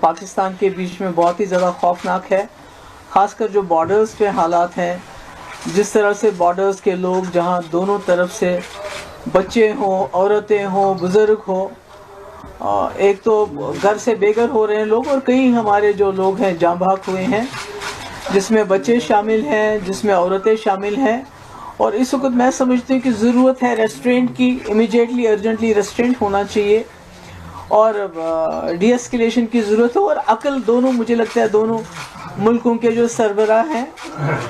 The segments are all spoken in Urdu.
پاکستان کے بیچ میں بہت ہی زیادہ خوفناک ہے، خاص کر جو بارڈرز پہ حالات ہیں، جس طرح سے بارڈرز کے لوگ جہاں دونوں طرف سے بچے ہوں، عورتیں ہوں، بزرگ ہوں، ایک تو گھر سے بے گھر ہو رہے ہیں لوگ، اور کئی ہمارے جو لوگ ہیں جاں بحق ہوئے ہیں، جس میں بچے شامل ہیں، جس میں عورتیں شامل ہیں. اور اس وقت میں سمجھتی ہوں کہ ضرورت ہے ریسٹرینٹ کی، امیڈیٹلی ارجنٹلی ریسٹرینٹ ہونا چاہیے، اور ڈی ایسکیلیشن کی ضرورت ہے. اور عقل دونوں، مجھے لگتا ہے دونوں ملکوں کے جو سربراہ ہیں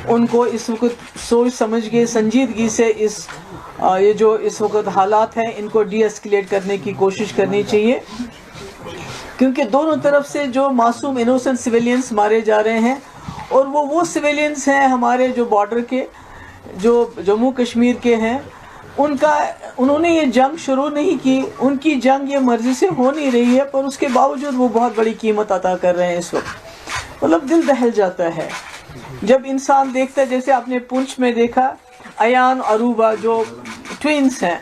ان کو اس وقت سوچ سمجھ کے سنجیدگی سے یہ جو اس وقت حالات ہیں ان کو ڈی ایسکیلیٹ کرنے کی کوشش کرنی چاہیے، کیونکہ دونوں طرف سے جو معصوم انوسنٹ سویلینز مارے جا رہے ہیں، اور وہ سویلینز ہیں ہمارے جو بارڈر کے، جو جموں کشمیر کے ہیں، انہوں نے یہ جنگ شروع نہیں کی، ان کی جنگ یہ مرضی سے ہو نہیں رہی ہے، پر اس کے باوجود وہ بہت بڑی قیمت عطا کر رہے ہیں اس وقت. مطلب دل دہل جاتا ہے جب انسان دیکھتا ہے، جیسے آپ نے پونچھ میں دیکھا ایان اروبا جو ٹوینز ہیں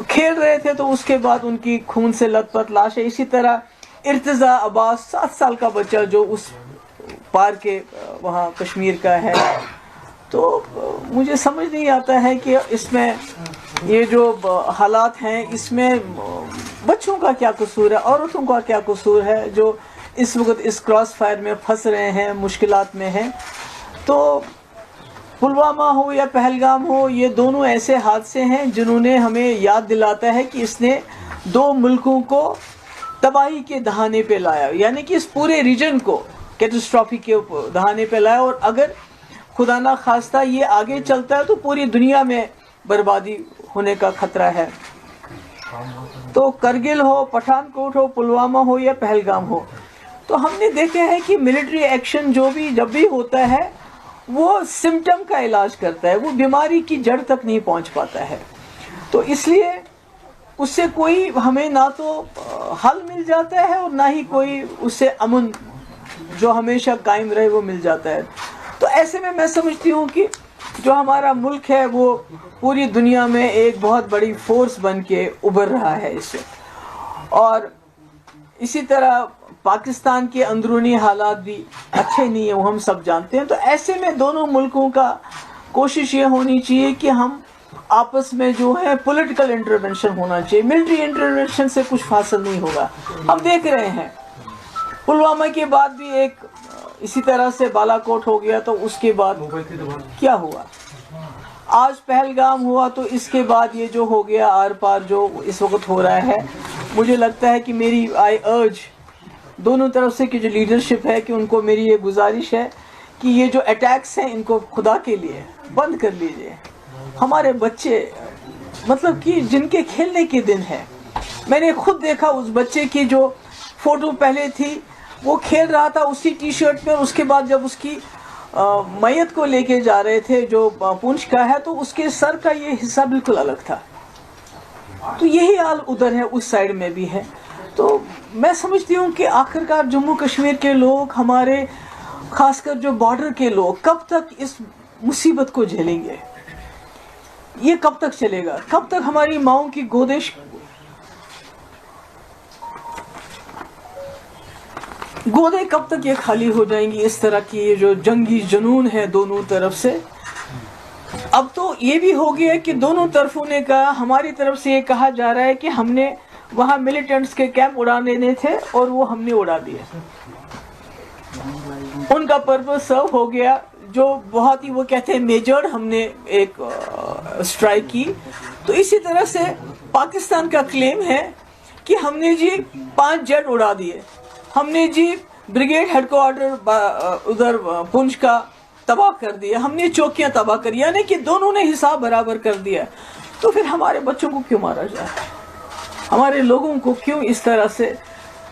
کھیل رہے تھے، تو اس کے بعد ان کی خون سے لت پت لاش ہے. اسی طرح ارتضا عباس 7 سال کا بچہ جو اس پار کے وہاں کشمیر کا ہے. تو مجھے سمجھ نہیں آتا ہے کہ اس میں یہ جو حالات ہیں اس میں بچوں کا کیا قصور ہے، عورتوں کا کیا قصور ہے، جو اس وقت اس کراس فائر میں پھنس رہے ہیں، مشکلات میں ہیں. تو پلوامہ ہو یا پہلگام ہو، یہ دونوں ایسے حادثے ہیں جنہوں نے ہمیں یاد دلاتا ہے کہ اس نے 2 ملکوں کو تباہی کے دہانے پہ لایا، یعنی کہ اس پورے ریجن کو کیٹاسٹرافی کے دہانے پہ لایا. اور اگر خدا نہ خواستہ یہ آگے چلتا ہے تو پوری دنیا میں بربادی ہونے کا خطرہ ہے. تو کرگل ہو، پٹھان کوٹ ہو، پلوامہ ہو یا پہلگام ہو، تو ہم نے دیکھا ہے کہ ملٹری ایکشن جب بھی ہوتا ہے وہ سمٹم کا علاج کرتا ہے، وہ بیماری کی جڑ تک نہیں پہنچ پاتا ہے. تو اس لیے اس سے کوئی ہمیں نہ تو حل مل جاتا ہے اور نہ ہی کوئی اس سے امن جو ہمیشہ قائم رہے وہ مل جاتا ہے. تو ایسے میں سمجھتی ہوں کہ جو ہمارا ملک ہے وہ پوری دنیا میں ایک بہت بڑی فورس بن کے ابھر رہا ہے اس وقت. اور اسی طرح پاکستان کے اندرونی حالات بھی اچھے نہیں ہیں، وہ ہم سب جانتے ہیں. تو ایسے میں دونوں ملکوں کا کوشش یہ ہونی چاہیے کہ ہم آپس میں جو ہے پولیٹیکل انٹرونشن ہونا چاہیے، ملٹری انٹرونشن سے کچھ حاصل نہیں ہوگا. ہم دیکھ رہے ہیں پلوامہ کے بعد بھی ایک اسی طرح سے بالا کوٹ ہو گیا، تو اس کے بعد کیا ہوا، آج پہلگام ہوا، تو اس کے بعد یہ جو ہو گیا آر پار جو اس وقت ہو رہا ہے. مجھے لگتا ہے کہ میری آئی ارج دونوں طرف سے کی جو لیڈرشپ ہے کہ ان کو میری یہ گزارش ہے کہ یہ جو اٹیکس ہیں ان کو خدا کے لیے بند کر لیجئے. ہمارے بچے مطلب کہ جن کے کھیلنے کے دن ہیں، میں نے خود دیکھا اس بچے کی جو فوٹو پہلے تھی، وہ کھیل رہا تھا اسی ٹی شرٹ میں، اس کے بعد جب اس کی میت کو لے کے جا رہے تھے جو پونچھ کا ہے، تو اس کے سر کا یہ حصہ بالکل الگ تھا. تو یہی حال ادھر ہے، اس سائڈ میں بھی ہے. تو میں سمجھتی ہوں کہ آخرکار جموں کشمیر کے لوگ، ہمارے خاص کر جو بارڈر کے لوگ، کب تک اس مصیبت کو جھیلیں گے؟ یہ کب تک چلے گا؟ کب تک ہماری ماؤں کی گودیں کب تک یہ خالی ہو جائیں گی؟ اس طرح کی یہ جو جنگی جنون ہے دونوں طرف سے. اب تو یہ بھی ہو گیا کہ دونوں طرفوں نے کہا، ہماری طرف سے یہ کہا جا رہا ہے کہ ہم نے وہاں ملیٹنٹس کے کیمپ اڑانے دینے تھے اور وہ ہم نے اڑا دیے، ان کا پرپس سرو ہو گیا. جو بہت ہی وہ کہتے ہیں میجر ہم نے ایک اسٹرائک کی. تو اسی طرح سے پاکستان کا کلیم ہے کہ ہم نے جی 5 جیٹ اڑا دیے، ہم نے جی بریگیڈ ہیڈ کوارٹر ادھر پونچھ کا تباہ کر دیا، ہم نے چوکیاں تباہ کر، یعنی کہ دونوں نے حساب برابر کر دیا. تو پھر ہمارے بچوں کو کیوں مارا جائے؟ ہمارے لوگوں کو کیوں اس طرح سے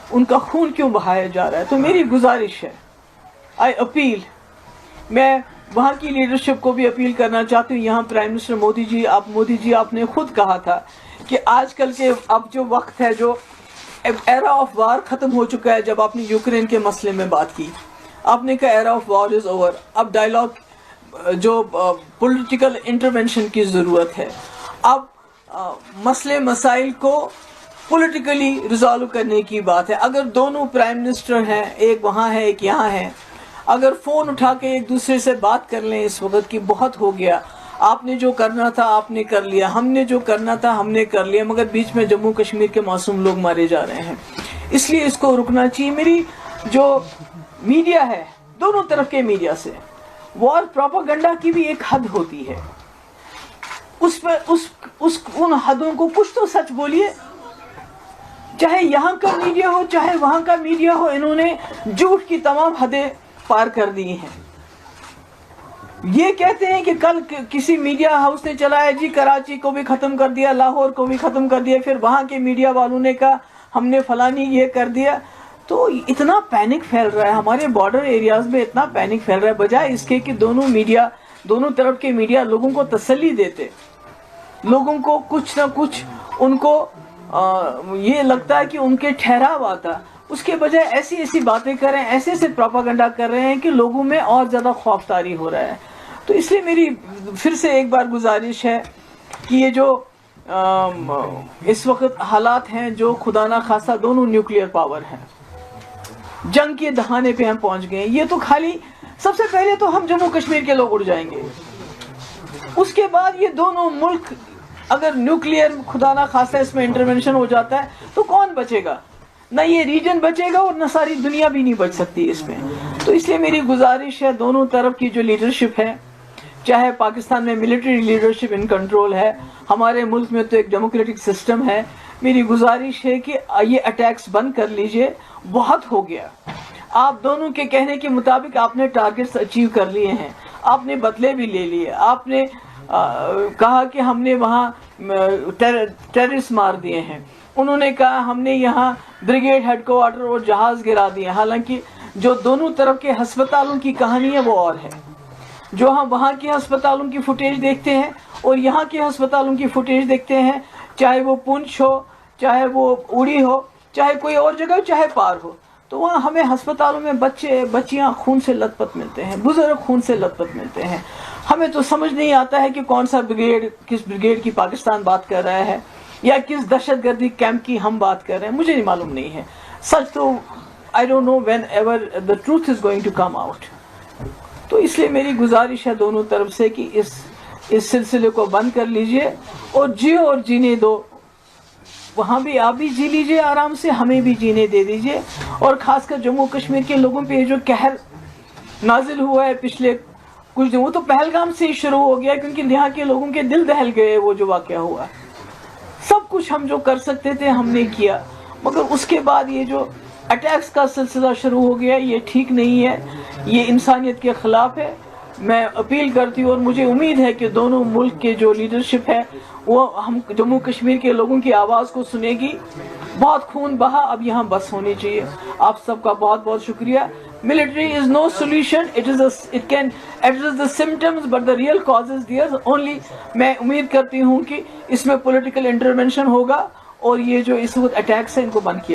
ان کا خون کیوں بہایا جا رہا ہے؟ تو میری گزارش ہے، آئی اپیل، میں وہاں کی لیڈرشپ کو بھی اپیل کرنا چاہتی ہوں. یہاں پرائم منسٹر مودی جی آپ نے خود کہا تھا کہ آج کل کے اب جو وقت ہے، جو ایرا آف وار ختم ہو چکا ہے. جب آپ نے یوکرین کے مسئلے میں بات کی، آپ نے کہا era of war is over, اب ڈائلاگ جو پولیٹیکل انٹرونشن کی ضرورت ہے. اب مسائل کو پولیٹیکلی ریزالو کرنے کی بات ہے. اگر دونوں پرائم منسٹر ہیں, ایک وہاں ہے ایک یہاں ہے, اگر فون اٹھا کے ایک دوسرے سے بات کر لیں اس وقت کی بہت ہو گیا, آپ نے جو کرنا تھا آپ نے کر لیا, ہم نے جو کرنا تھا ہم نے کر لیا, مگر بیچ میں جموں کشمیر کے معصوم لوگ مارے جا رہے ہیں. اس لیے اس کو رکنا چاہیے. میری جو میڈیا ہے, دونوں طرف کے میڈیا سے وار پروپیگنڈا کی بھی ایک حد ہوتی ہے. اس پہ ان حدوں کو کچھ تو سچ بولیے. چاہے یہاں کا میڈیا ہو چاہے وہاں کا میڈیا ہو, انہوں نے جھوٹ کی تمام حدیں پار کر دی ہیں. یہ کہتے ہیں کہ کل کسی میڈیا ہاؤس نے چلایا جی کراچی کو بھی ختم کر دیا, لاہور کو بھی ختم کر دیا, پھر وہاں کے میڈیا والوں نے کہا ہم نے فلانی یہ کر دیا. تو اتنا پینک پھیل رہا ہے ہمارے بارڈر ایریاز میں, اتنا پینک پھیل رہا ہے, بجائے اس کے کہ دونوں طرف کے میڈیا لوگوں کو تسلی دیتے, لوگوں کو کچھ نہ کچھ ان کو یہ لگتا ہے کہ ان کے ٹھہراو آتا, اس کے بجائے ایسی باتیں کر رہے ہیں, ایسے پروپیگنڈا کر رہے ہیں کہ لوگوں میں اور زیادہ خوف طاری ہو رہا ہے. تو اس لیے میری پھر سے ایک بار گزارش ہے کہ یہ جو اس وقت حالات ہیں جو خدا نہ خواستہ دونوں نیوکلیئر پاور ہیں, جنگ کے دہانے پہ ہم پہنچ گئے. یہ تو خالی سب سے پہلے تو ہم جموں کشمیر کے لوگ اڑ جائیں گے, اس کے بعد یہ دونوں ملک اگر نیوکلیئر خدا نہ خواستہ اس میں انٹرونشن ہو جاتا ہے تو کون بچے گا؟ نہ یہ ریجن بچے گا اور نہ ساری دنیا بھی نہیں بچ سکتی اس میں. تو اس لیے میری گزارش ہے دونوں طرف کی جو لیڈرشپ ہے, چاہے پاکستان میں ملٹری لیڈرشپ ان کنٹرول ہے, ہمارے ملک میں تو ایک ڈیموکریٹک سسٹم ہے, میری گزارش ہے کہ یہ اٹیکس بند کر لیجئے, بہت ہو گیا. آپ دونوں کے کہنے کے مطابق آپ نے ٹارگٹس اچیو کر لیے ہیں, آپ نے بدلے بھی لے لیے, آپ نے کہا کہ ہم نے وہاں ٹیررسٹ مار دیے ہیں, انہوں نے کہا ہم نے یہاں بریگیڈ ہیڈ کوارٹر اور جہاز گرا دیے. حالانکہ جو دونوں طرف کے ہسپتالوں کی کہانی ہے وہ اور ہے. جو ہم وہاں کے ہسپتالوں کی فوٹیج دیکھتے ہیں اور یہاں کے ہسپتالوں کی فوٹیج دیکھتے ہیں, چاہے وہ پونچھ ہو, چاہے وہ اڑی ہو, چاہے کوئی اور جگہ ہو, چاہے پار ہو, تو وہاں ہمیں ہسپتالوں میں بچیاں خون سے لت پت ملتے ہیں, بزرگ خون سے لت پت ملتے ہیں. ہمیں تو سمجھ نہیں آتا ہے کہ کون سا بریگیڈ کس بریگیڈ کی پاکستان بات کر رہا ہے یا کس دہشت گردی کیمپ کی ہم بات کر رہے ہیں, مجھے نہیں معلوم نہیں ہے. سچ تو I don't know whenever the truth is going to come out. تو اس لیے میری گزارش ہے دونوں طرف سے کہ اس سلسلے کو بند کر لیجئے اور جیو اور جینے دو. وہاں بھی آپ بھی جی لیجئے آرام سے, ہمیں بھی جینے دے دیجئے. اور خاص کر جموں کشمیر کے لوگوں پہ جو قہر نازل ہوا ہے پچھلے کچھ دن, وہ تو پہلگام سے ہی شروع ہو گیا, کیونکہ یہاں کے لوگوں کے دل دہل گئے وہ جو واقعہ ہوا. سب کچھ ہم جو کر سکتے تھے ہم نے کیا, مگر اس کے بعد یہ جو اٹیکس کا سلسلہ شروع ہو گیا یہ ٹھیک نہیں ہے, یہ انسانیت کے خلاف ہے. میں اپیل کرتی ہوں اور مجھے امید ہے کہ دونوں ملک کے جو لیڈرشپ ہے وہ ہم جموں کشمیر کے لوگوں کی آواز کو سنے گی. بہت خون بہا, اب یہاں بس ہونی چاہیے. آپ سب کا بہت بہت شکریہ. Military is no solution. It can address the symptoms, but the real cause is there. Only میں امید کرتی ہوں کہ اس میں پولیٹیکل انٹرونشن ہوگا اور یہ جو اس وقت اٹیکس ہیں ان کو بند کیا